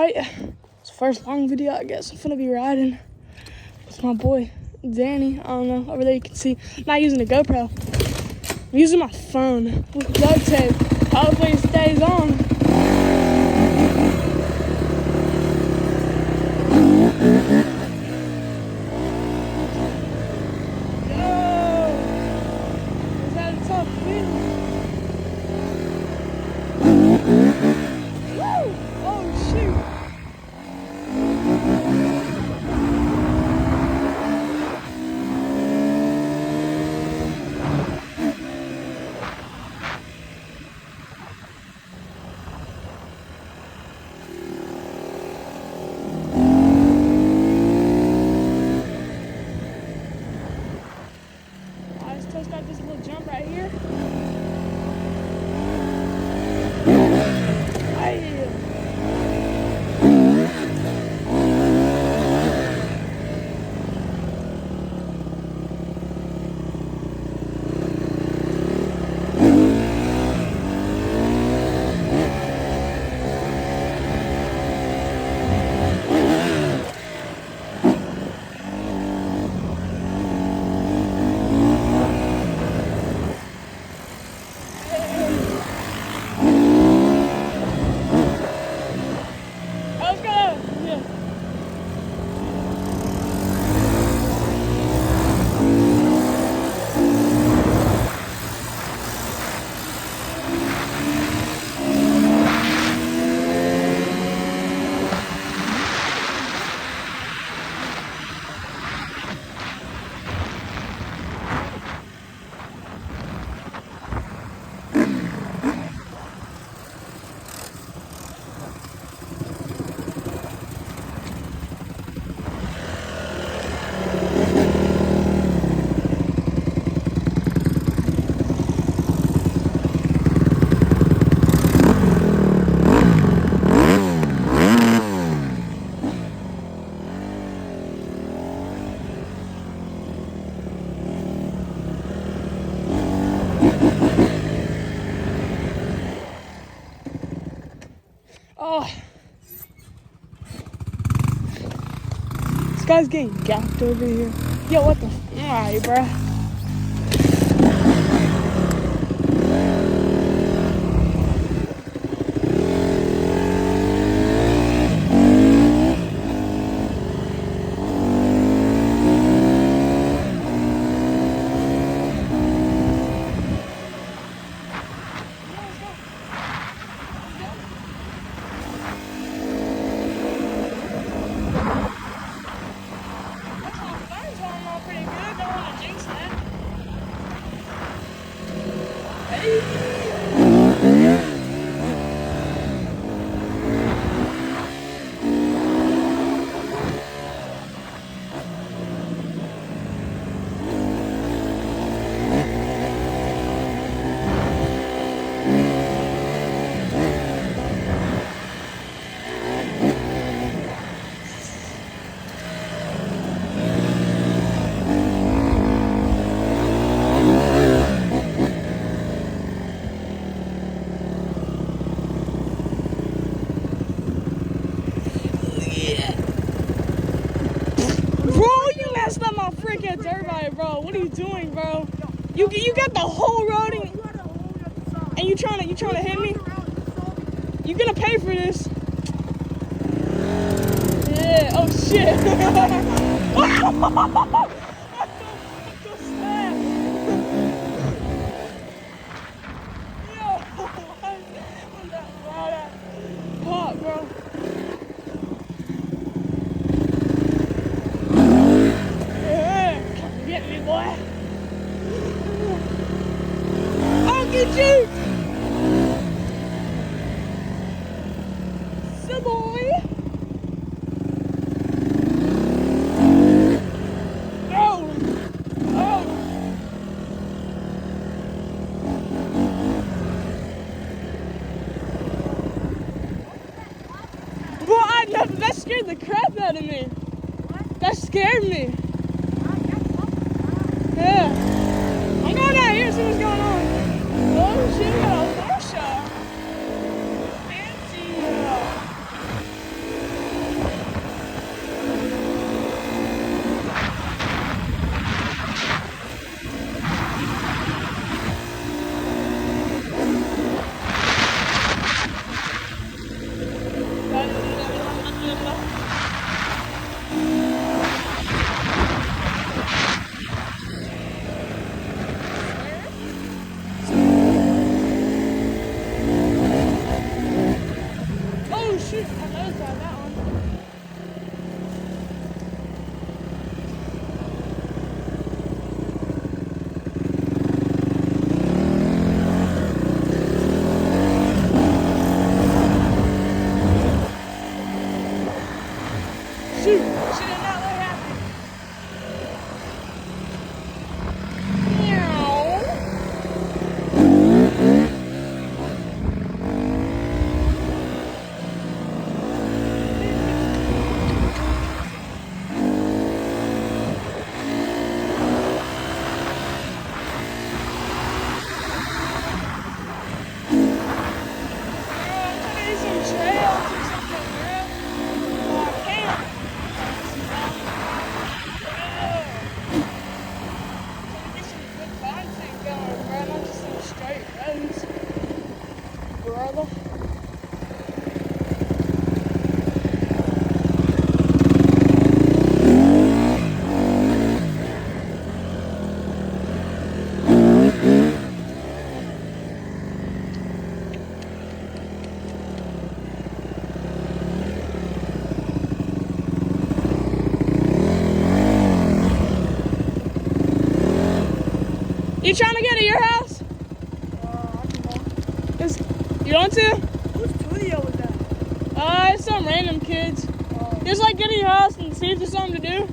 Alright, it's the first long video, I guess. I'm gonna be riding with my boy Danny. I don't know, over there you can see. I'm not using a GoPro. I'm using my phone with duct tape. Hopefully it stays on. Got this little jump right here. Oh, this guy's getting gapped over here. Yo, what the? Alright, bruh. Bro, what are you doing, bro? You got the whole road and you trying to hit me? You gonna pay for this? Yeah. Oh shit. Pop, bro. Get me, boy. I'll get you. So, boy. Oh. Oh. Bro, that scared the crap out of me. What? That scared me. Yeah. I'm going out here to see what's going on. Oh shit, we got a Porsche. Fancy. shoot, I noticed that one. Shoot, she did not look happy. Meow. Brother. You trying to get to your house? You want to? Whose studio was that? It's some random kids. Just like get to your house and see if there's something to do.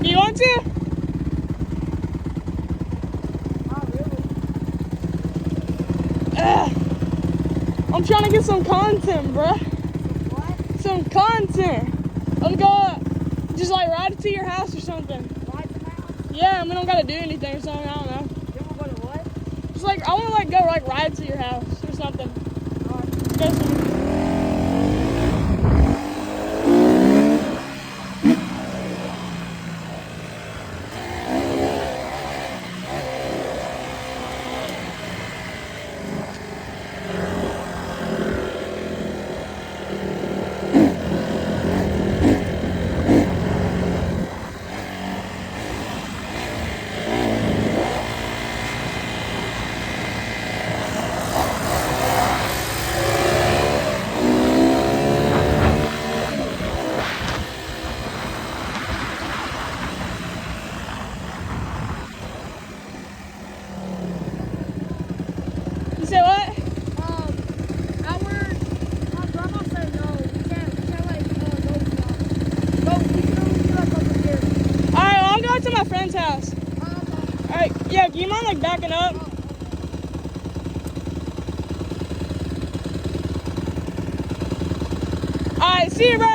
Do you want to? Not really. I'm trying to get some content, bruh. What? Some content. I'm gonna just like ride it to your house or something. Ride the house? Yeah, I mean, I don't gotta do anything or something. I don't know. You wanna go to what? Just like I wanna like go like ride to your house or something. Go somewhere. You say what? My grandma said no. We can't like go now. Go, we can only do like over here. Alright, well, I'm going to my friend's house. Okay. Alright, yeah, do you mind like backing up? Alright, see you, bro.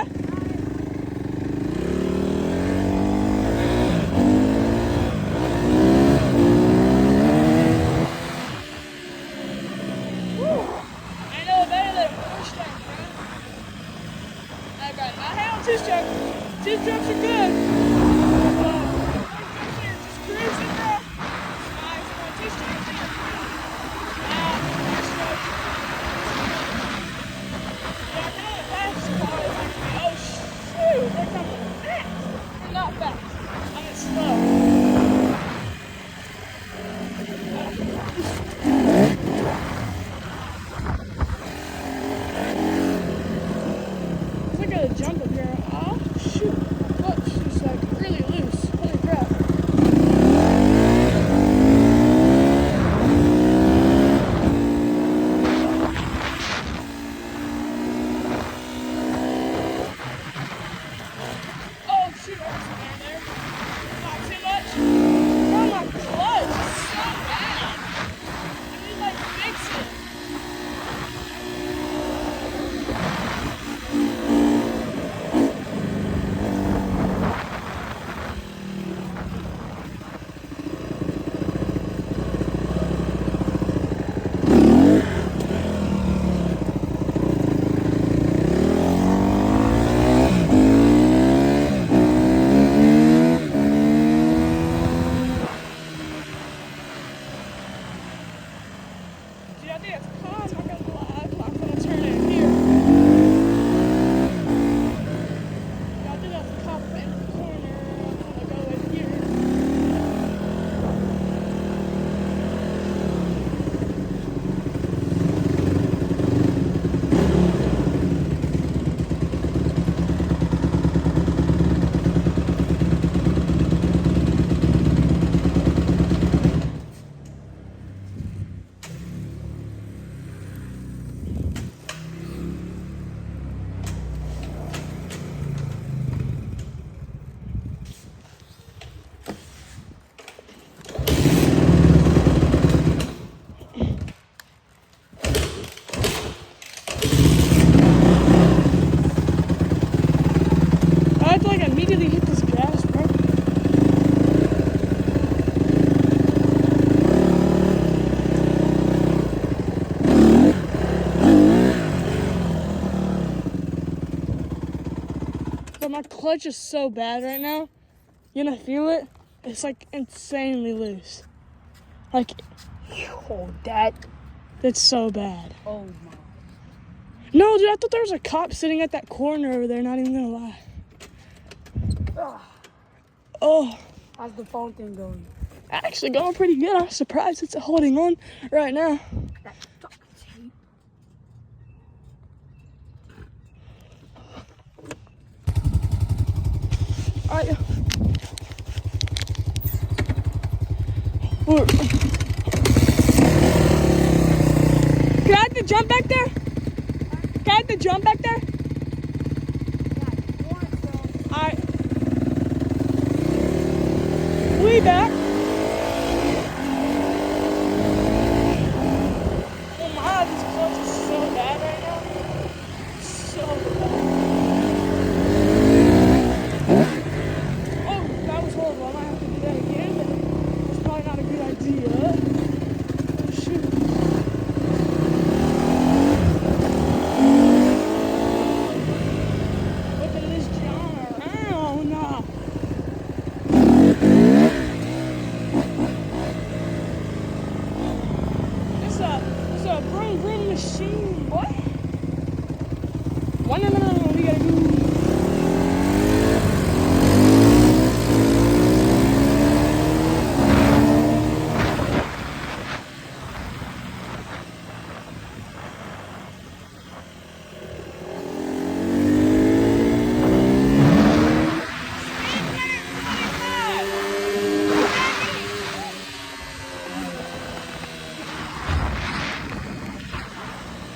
I know better than push truck, bro. Alright, bro, not hell on two truck. Two trucks are good. Just cruising, bro. Alright, come on, two trucks. Oh shoot, they're coming fast. They're not fast. I mean slow. I think I gotta jump up here. Oh shoot. Oh, just like So my clutch is so bad right now. You gonna feel it? It's like insanely loose. Like, Oh, that. it's so bad. Oh my. No, dude, I thought there was a cop sitting at that corner over there, not even gonna lie. Ugh. Oh, How's the phone thing going? actually going pretty good. I'm surprised it's holding on right now. That fucking tape. Alright. Can I have to jump back there? Can I have to jump back there? Alright. We back. Oh my, this clutch is so bad right now. So bad. Oh, that was horrible. I might have to do that again, but it's probably not a good idea. Oh, shoot. Whipping this John around. It's a vroom vroom machine, boy. One, no, we gotta do.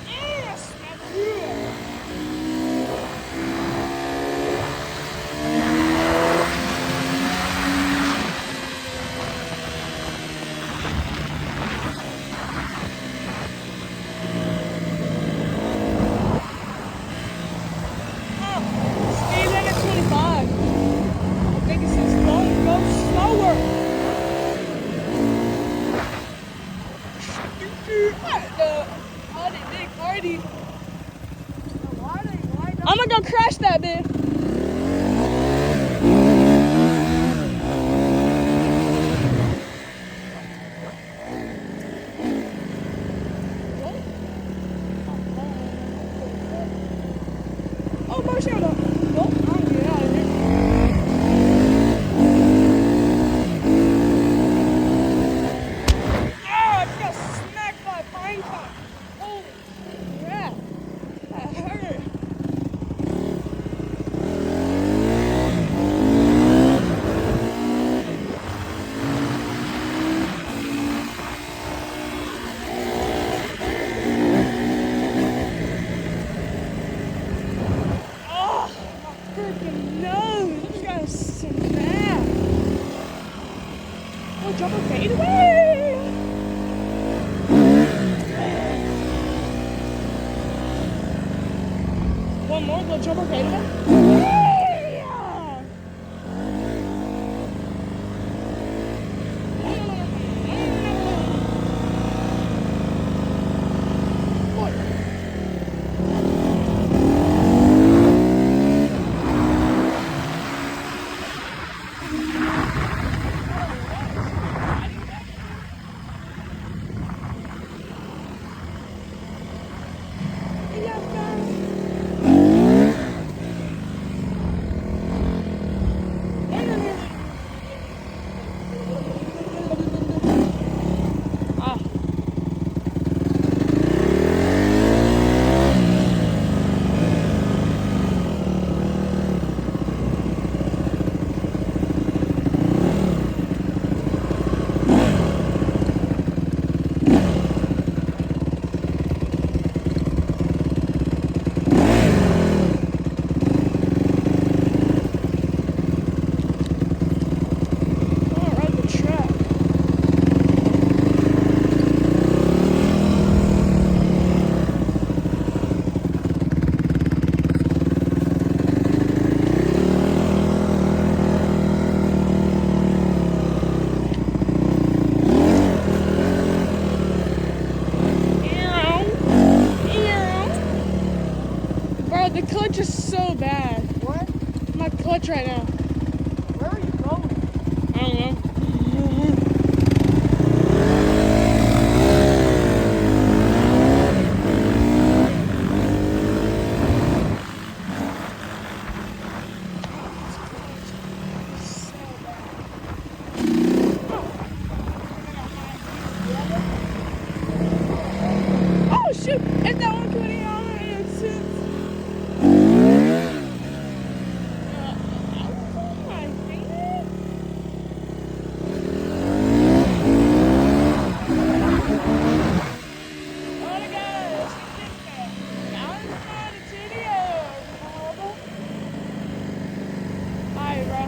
Yes, that's good. Speed limit 25. I think it says go slower. Party, big party. I'm gonna go crash that bitch. Oh, motion up. Nope, I'm gonna get out of here. Oh, I just got smacked by a pine cone. Holy crap. That hurt. Oh, my freaking nose. I just got a smack. Oh, jumper fade away. One more, go jumper fade away. Ah. Oh, ride the track. Bro, the clutch is so bad. What? my clutch right now. Where are you going? I don't know. Oh shoot! If that one could be on it, it's oh my goodness. Oh my gosh, outside the studio. Alright, bro.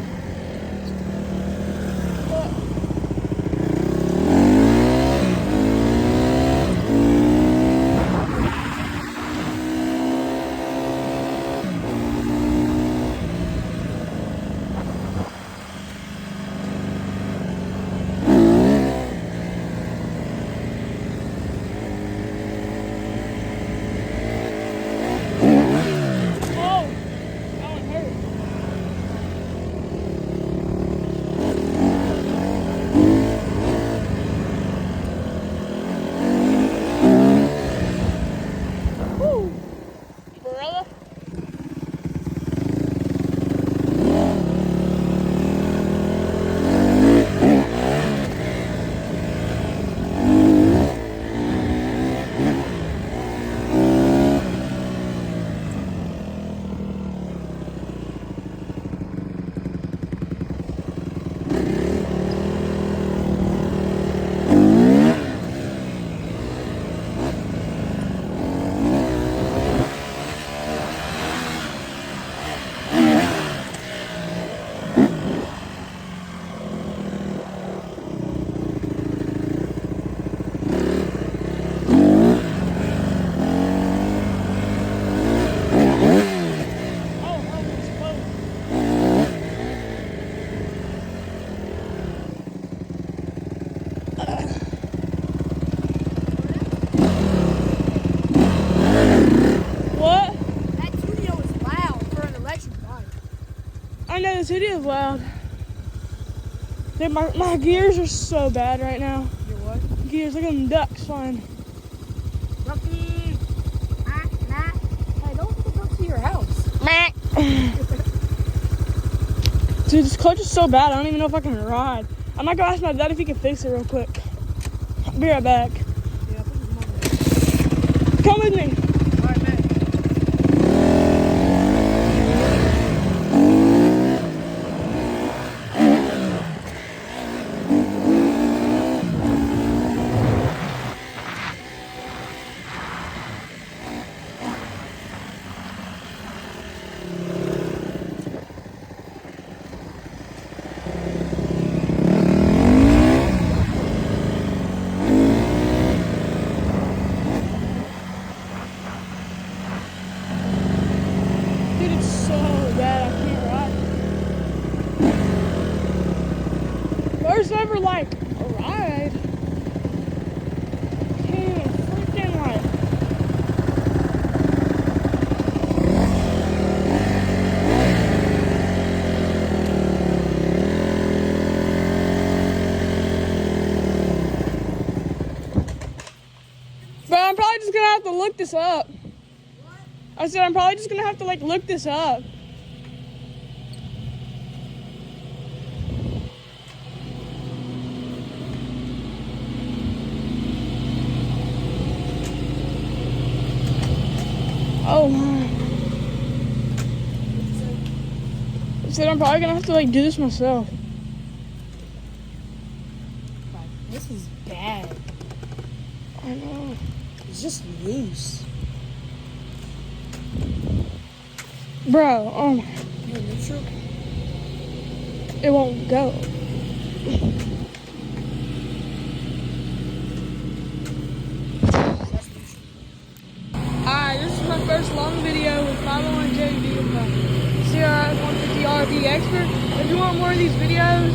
Oh, that one hurt. Woo, brother. Oh, that was close. What? That studio is loud for an electric bike. I know this video is loud. Dude, my gears are so bad right now. Your what? Gears, look at them ducks flying. Rocky. Hey, don't go to your house. Dude, this clutch is so bad, I don't even know if I can ride. I might go ask my dad if he can fix it real quick. I'll be right back. Yeah, put his mom. Come with me. All right, man. Dude, it's so bad, I can't ride. First ever, like, ride. Can't even freaking ride. But I'm probably just gonna have to look this up. I said I'm probably just gonna have to like look this up. Oh my. I said I'm probably gonna have to like do this myself. This is bad. I know. It's just loose. Bro, oh my. You're neutral? It won't go. That's neutral. Alright, this is my first long video with 501J vehicle. CRF 150 RV Expert. If you want more of these videos,